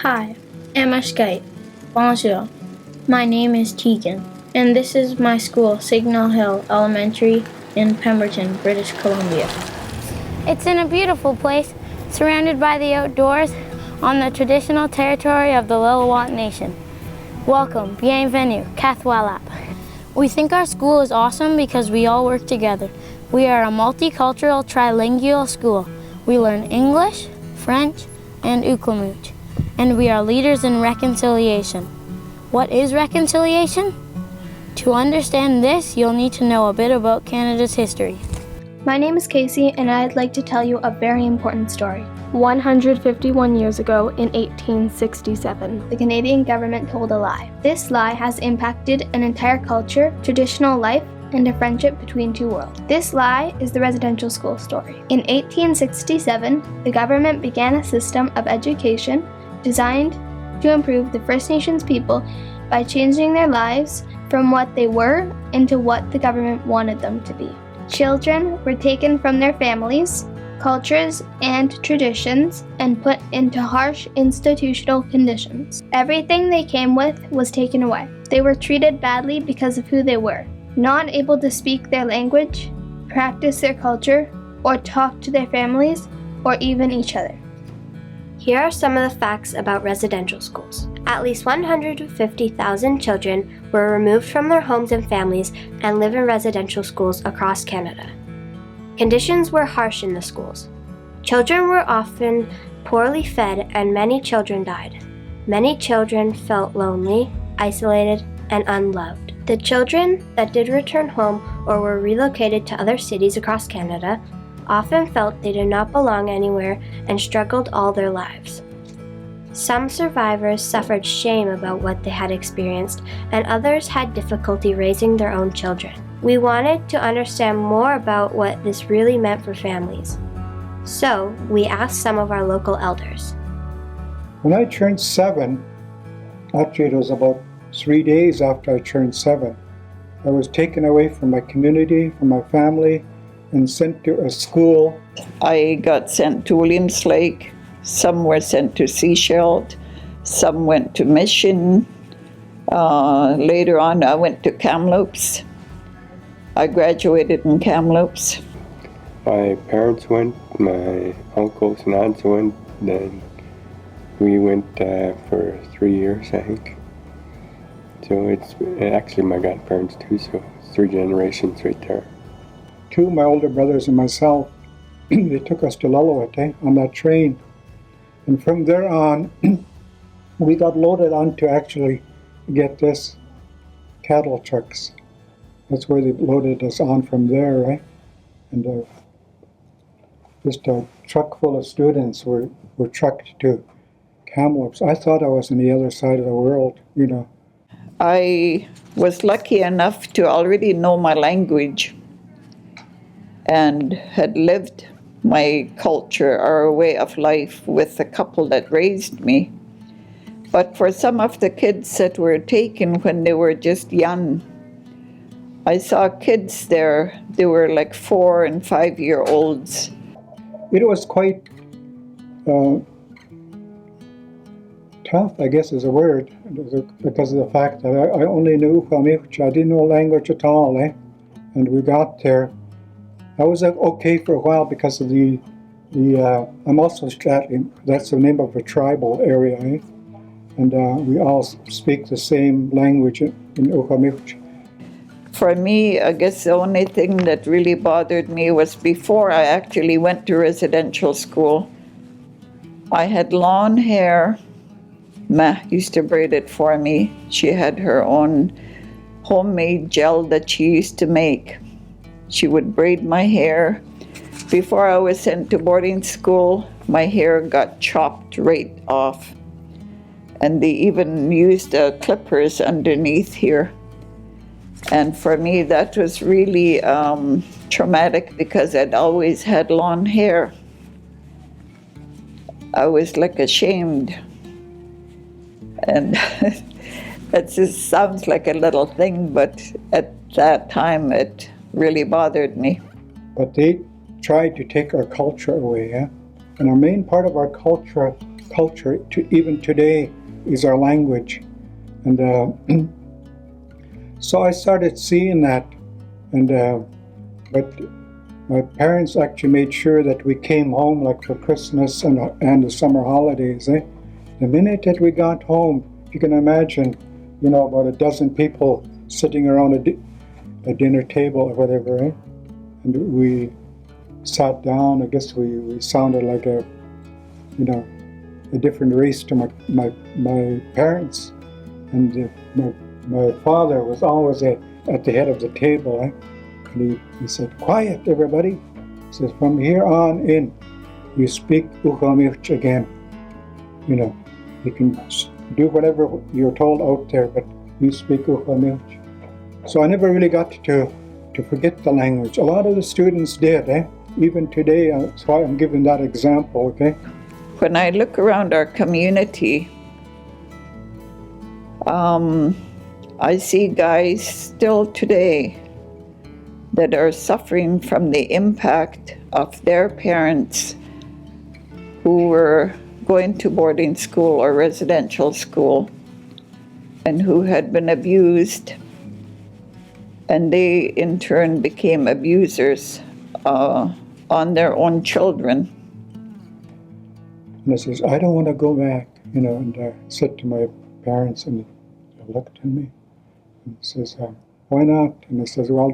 Hi, Amashkite. Bonjour. My name is Tegan, and this is my school, Signal Hill Elementary in Pemberton, British Columbia. It's in a beautiful place, surrounded by the outdoors, on the traditional territory of the Lillooet Nation. Welcome, bienvenue, Kathwalap. We think our school is awesome because we all work together. We are a multicultural, trilingual school. We learn English, French, and Uklamuch, and we are leaders in reconciliation. What is reconciliation? To understand this, you'll need to know a bit about Canada's history. My name is Casey, and I'd like to tell you a very important story. 151 years ago, in 1867, the Canadian government told a lie. This lie has impacted an entire culture, traditional life, and a friendship between two worlds. This lie is the residential school story. In 1867, the government began a system of education designed to improve the First Nations people by changing their lives from what they were into what the government wanted them to be. Children were taken from their families, cultures, and traditions and put into harsh institutional conditions. Everything they came with was taken away. They were treated badly because of who they were, not able to speak their language, practice their culture, or talk to their families, or even each other. Here are some of the facts about residential schools. At least 150,000 children were removed from their homes and families and live in residential schools across Canada. Conditions were harsh in the schools. Children were often poorly fed and many children died. Many children felt lonely, isolated, and unloved. The children that did return home or were relocated to other cities across Canada often felt they did not belong anywhere and struggled all their lives. Some survivors suffered shame about what they had experienced, and others had difficulty raising their own children. We wanted to understand more about what this really meant for families. So, we asked some of our local elders. When I turned 7, actually it was about 3 days after I turned 7, I was taken away from my community, from my family, and sent to a school. I got sent to Williams Lake. Some were sent to Sechelt. Some went to Mission. Later on, I went to Kamloops. I graduated in Kamloops. My parents went, my uncles and aunts went, then we went for 3 years, I think. So it's actually my godparents too, so it's 3 generations right there. 2 of my older brothers and myself, they took us to Lillooet on that train. And from there on, we got loaded on to actually get this cattle trucks. That's where they loaded us on from there, right? And just a truck full of students were trucked to Kamloops. I thought I was on the other side of the world, you know. I was lucky enough to already know my language and had lived my culture or way of life with the couple that raised me. But for some of the kids that were taken when they were just young, I saw kids there, they were like 4 and 5-year-olds. It was quite tough, I guess is a word, because of the fact that I only knew Uklamish. I didn't know language at all, And we got there. I was okay for a while because of the I'm also Stratton. That's the name of a tribal area, And we all speak the same language in Uklamish. For me, I guess the only thing that really bothered me was before I actually went to residential school, I had long hair. Ma used to braid it for me. She had her own homemade gel that she used to make. She would braid my hair. Before I was sent to boarding school, my hair got chopped right off. And they even used clippers underneath here. And for me, that was really traumatic because I'd always had long hair. I was like ashamed. And that just sounds like a little thing, but at that time it really bothered me. But they tried to take our culture away, And our main part of our culture culture, even today, is our language. And so I started seeing that, and but my parents actually made sure that we came home, like for Christmas and the summer holidays. The minute that we got home, you can imagine, about a dozen people sitting around a dinner table or whatever, and we sat down. I guess we sounded like a different race to my parents, and my father was always at the head of the table, and he said, "Quiet, everybody." He says, "From here on in, you speak Ugamilch again. You can do whatever you're told out there, but you speak Ugamilch." So I never really got to forget the language. A lot of the students did, even today. That's why I'm giving that example, okay? When I look around our community, I see guys still today that are suffering from the impact of their parents who were going to boarding school or residential school and who had been abused, and they in turn became abusers on their own children. And I says, "I don't want to go back," and I said to my parents, and they looked at me and says, "Why not?" And I says, "Well,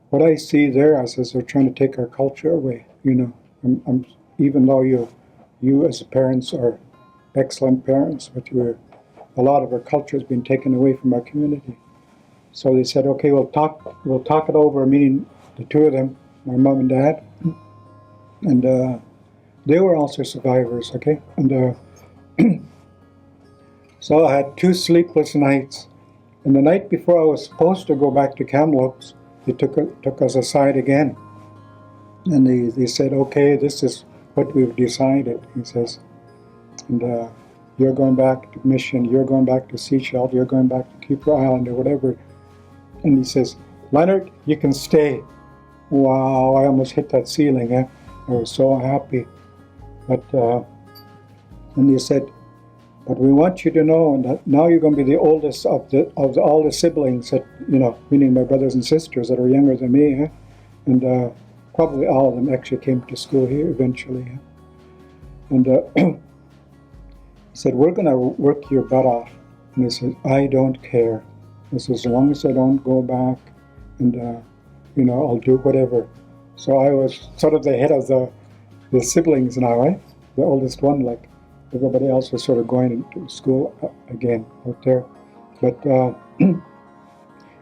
what I see there," I says, "they're trying to take our culture away. I'm even though you as parents are excellent parents, but a lot of our culture has been taken away from our community." So they said, "Okay, we'll talk it over," meaning the two of them, my mom and dad, and they were also survivors, okay? And so I had 2 sleepless nights. And the night before I was supposed to go back to Kamloops, they took us aside again. And they said, "Okay, this is what we've decided," he says. "And you're going back to Mission, you're going back to Seychelles, you're going back to Keeper Island or whatever." And he says, "Leonard, you can stay." Wow, I almost hit that ceiling, I was so happy. But and he said, "But we want you to know that now you're going to be the oldest of all the siblings that, meaning my brothers and sisters that are younger than me, and probably all of them actually came to school here eventually. And he said, "We're going to work your butt off." And he said, "I don't care. He says, as long as I don't go back, and I'll do whatever." So I was sort of the head of the siblings now, right? The oldest one, like everybody else was sort of going into school again out there. But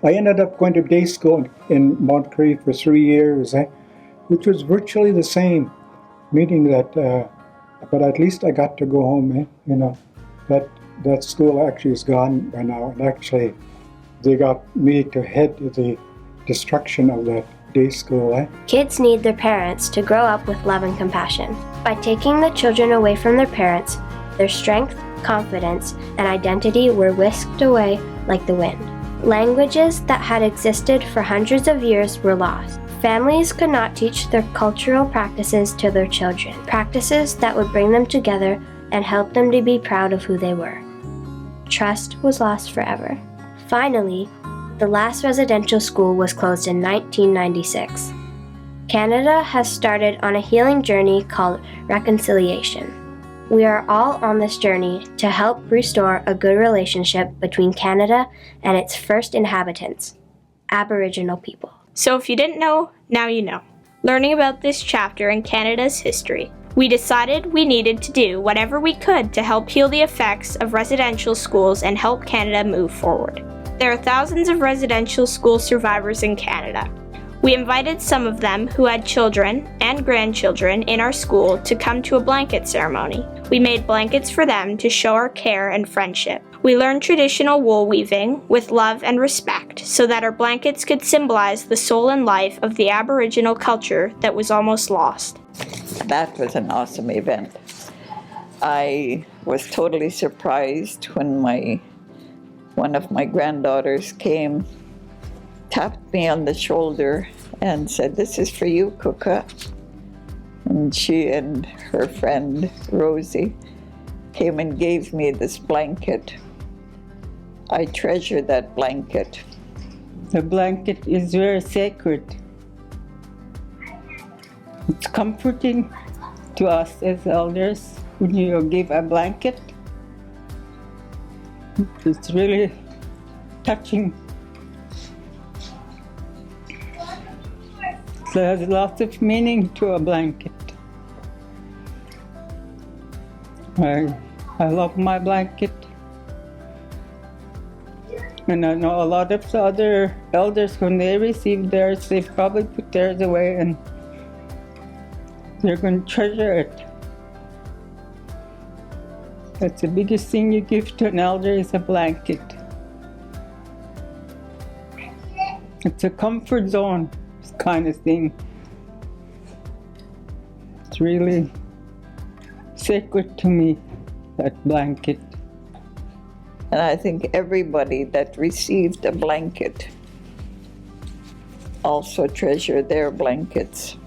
I ended up going to day school in Mount Cree for 3 years, which was virtually the same, meaning that, but at least I got to go home, That school actually is gone by now, and actually they got me to head the destruction of that day school. Kids need their parents to grow up with love and compassion. By taking the children away from their parents, their strength, confidence, and identity were whisked away like the wind. Languages that had existed for hundreds of years were lost. Families could not teach their cultural practices to their children, practices that would bring them together and help them to be proud of who they were. Trust was lost forever. Finally, the last residential school was closed in 1996. Canada has started on a healing journey called reconciliation. We are all on this journey to help restore a good relationship between Canada and its first inhabitants, Aboriginal people. So if you didn't know, now you know. Learning about this chapter in Canada's history, we decided we needed to do whatever we could to help heal the effects of residential schools and help Canada move forward. There are thousands of residential school survivors in Canada. We invited some of them who had children and grandchildren in our school to come to a blanket ceremony. We made blankets for them to show our care and friendship. We learned traditional wool weaving with love and respect so that our blankets could symbolize the soul and life of the Aboriginal culture that was almost lost. That was an awesome event. I was totally surprised when one of my granddaughters came, tapped me on the shoulder and said, "This is for you, Kuka." And she and her friend Rosie came and gave me this blanket. I treasure that blanket. The blanket is very sacred. It's comforting to us as elders when you give a blanket. It's really touching. There's lots of meaning to a blanket. I love my blanket. And I know a lot of the other elders, when they receive theirs, they've probably put theirs away and they're going to treasure it. That's the biggest thing you give to an elder is a blanket. It's a comfort zone kind of thing. It's really sacred to me, that blanket. And I think everybody that received a blanket also treasure their blankets.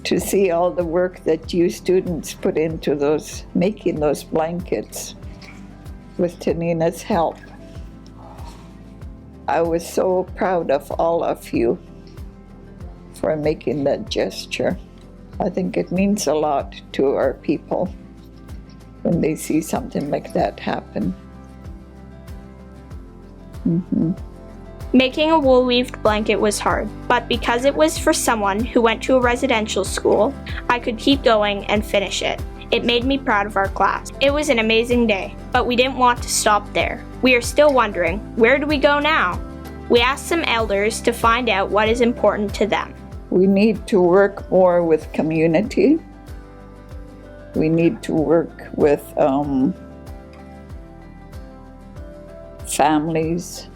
To see all the work that you students put into making those blankets with Tanina's help. I was so proud of all of you for making that gesture. I think it means a lot to our people when they see something like that happen. Making a wool-weaved blanket was hard, but because it was for someone who went to a residential school, I could keep going and finish it. It made me proud of our class. It was an amazing day, but we didn't want to stop there. We are still wondering, where do we go now? We asked some elders to find out what is important to them. We need to work more with community. We need to work with families.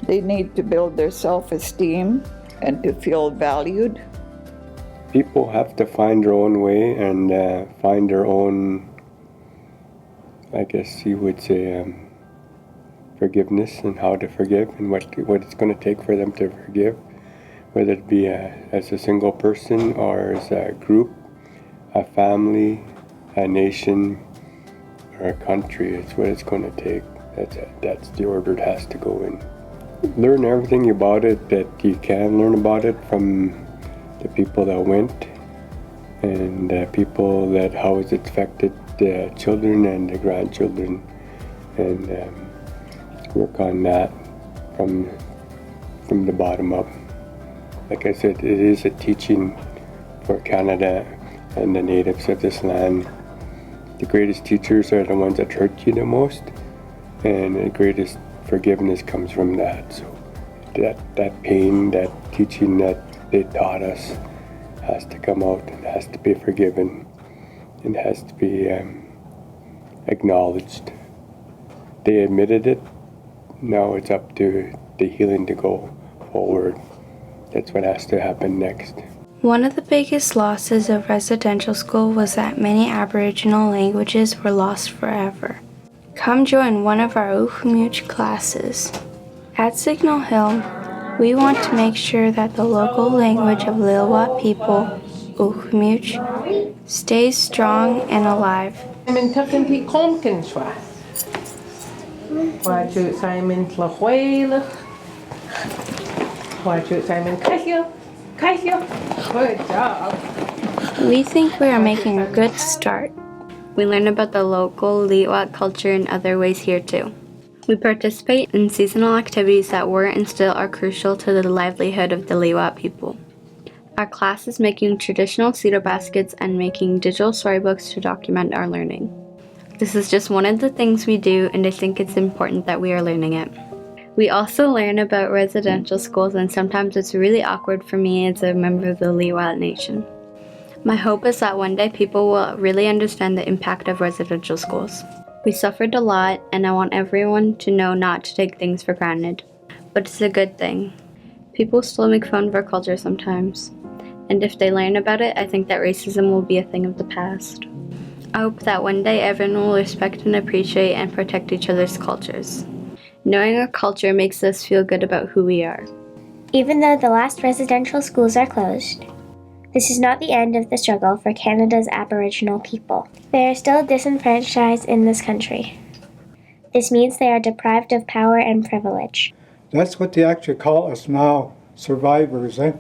They need to build their self-esteem and to feel valued. People have to find their own way and find their own, I guess you would say, forgiveness and how to forgive and what it's going to take for them to forgive, whether it be as a single person or as a group, a family, a nation, or a country. It's what it's going to take. That's the order it has to go in. Learn everything about it that you can learn about it from the people that went and people that how it's affected the children and the grandchildren, and work on that from the bottom up. Like I said, it is a teaching for Canada and the natives of this land. The greatest teachers are the ones that hurt you the most, and the greatest forgiveness comes from that. So that pain, that teaching that they taught us has to come out and has to be forgiven and has to be acknowledged. They admitted it. Now it's up to the healing to go forward. That's what has to happen next. One of the biggest losses of residential school was that many Aboriginal languages were lost forever. Come join one of our Ukhmuch classes. At Signal Hill, we want to make sure that the local language of Lil'wat people, Ukhmuch, stays strong and alive. Simon Tuckenty Comkinswa. Watch Simon Tlahuela. Watch Simon Kahyo. Good job. We think we are making a good start. We learn about the local Lil'wat culture in other ways here too. We participate in seasonal activities that were and still are crucial to the livelihood of the Lil'wat people. Our class is making traditional cedar baskets and making digital storybooks to document our learning. This is just one of the things we do, and I think it's important that we are learning it. We also learn about residential schools, and sometimes it's really awkward for me as a member of the Lil'wat Nation. My hope is that one day people will really understand the impact of residential schools. We suffered a lot, and I want everyone to know not to take things for granted. But it's a good thing. People still make fun of our culture sometimes. And if they learn about it, I think that racism will be a thing of the past. I hope that one day everyone will respect and appreciate and protect each other's cultures. Knowing our culture makes us feel good about who we are. Even though the last residential schools are closed, This is not the end of the struggle for Canada's Aboriginal people. They are still disenfranchised in this country. This means they are deprived of power and privilege. That's what they actually call us now, survivors, eh?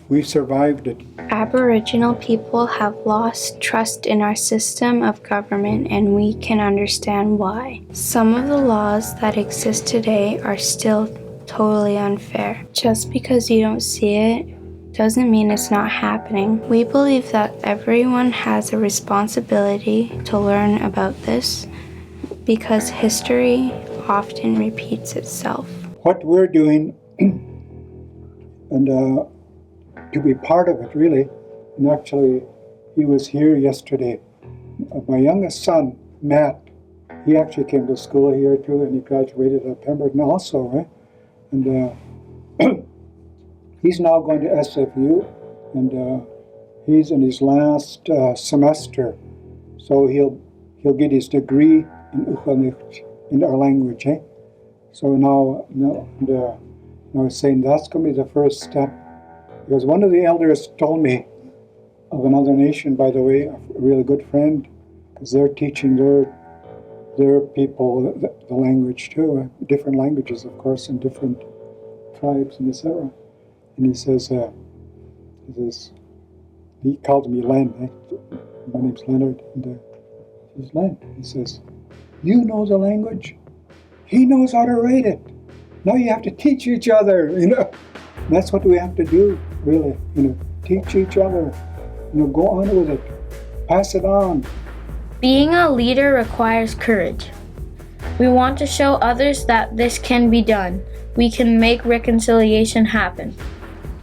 We survived it. Aboriginal people have lost trust in our system of government, and we can understand why. Some of the laws that exist today are still totally unfair. Just because you don't see it doesn't mean it's not happening. We believe that everyone has a responsibility to learn about this because history often repeats itself. What we're doing, and to be part of it, really, and actually, he was here yesterday. My youngest son, Matt, he actually came to school here too, and he graduated at Pemberton also, right? And he's now going to SFU, and he's in his last semester, so he'll get his degree in Ukhanicht, in our language, eh? So now I was saying that's going to be the first step, because one of the elders told me of another nation, by the way, a really good friend, because they're teaching their people the language too, different languages, of course, and different tribes and etc. And he says, he called me Len. My name's Leonard, and he says, Len. He says, you know the language. He knows how to write it. Now you have to teach each other, you know. And that's what we have to do, really, you know, teach each other, you know, go on with it, pass it on. Being a leader requires courage. We want to show others that this can be done. We can make reconciliation happen.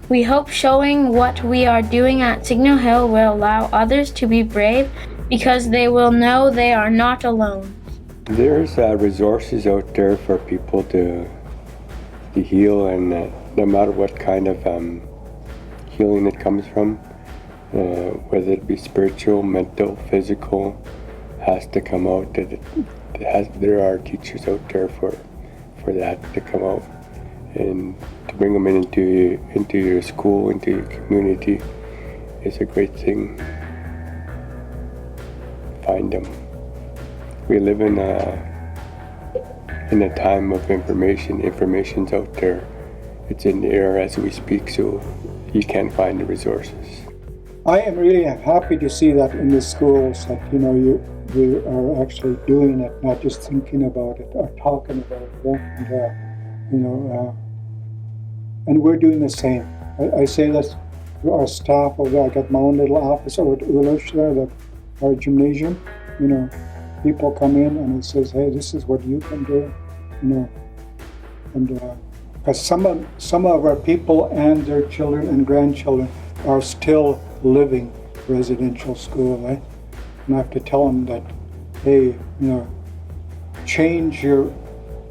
We hope showing what we are doing at Signal Hill will allow others to be brave because they will know they are not alone. There's resources out there for people to heal, and no matter what kind of healing it comes from, whether it be spiritual, mental, physical, has to come out. There are teachers out there for that to come out, and to bring them into your school, into your community, is a great thing. Find them. We live in a time of information. Information's out there. It's in the air as we speak, so you can find the resources. I am really happy to see that in the schools, that, you know, you are actually doing it, not just thinking about it or talking about it. And, you know, and we're doing the same. I say this to our staff over there. I got my own little office over at Ulish there, our gymnasium. You know, people come in and it says, hey, this is what you can do, you know. And because some of our people and their children and grandchildren are still living residential school, right? And I have to tell them that, hey, you know, change your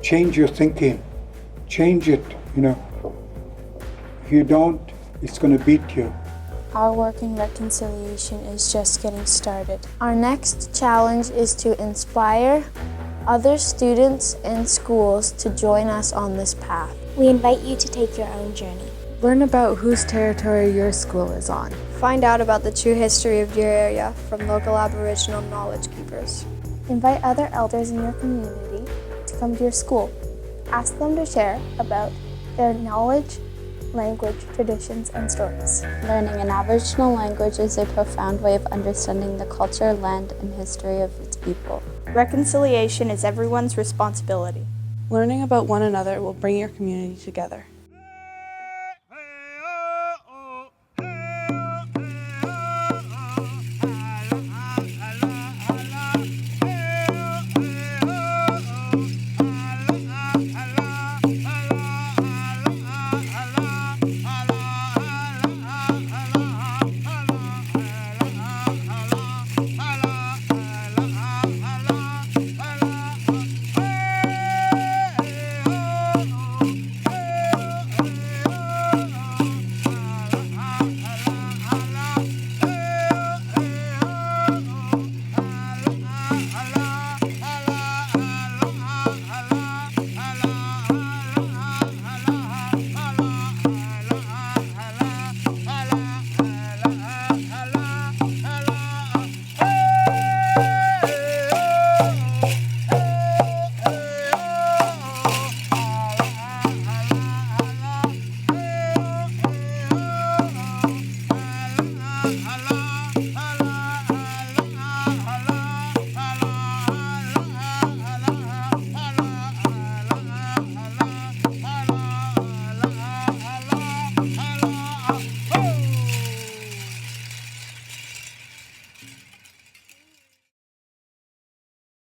thinking, change it, you know. If you don't, it's going to beat you. Our work in reconciliation is just getting started. Our next challenge is to inspire other students and schools to join us on this path. We invite you to take your own journey. Learn about whose territory your school is on. Find out about the true history of your area from local Aboriginal knowledge keepers. Invite other elders in your community to come to your school. Ask them to share about their knowledge, language, traditions, and stories. Learning an Aboriginal language is a profound way of understanding the culture, land, and history of its people. Reconciliation is everyone's responsibility. Learning about one another will bring your community together.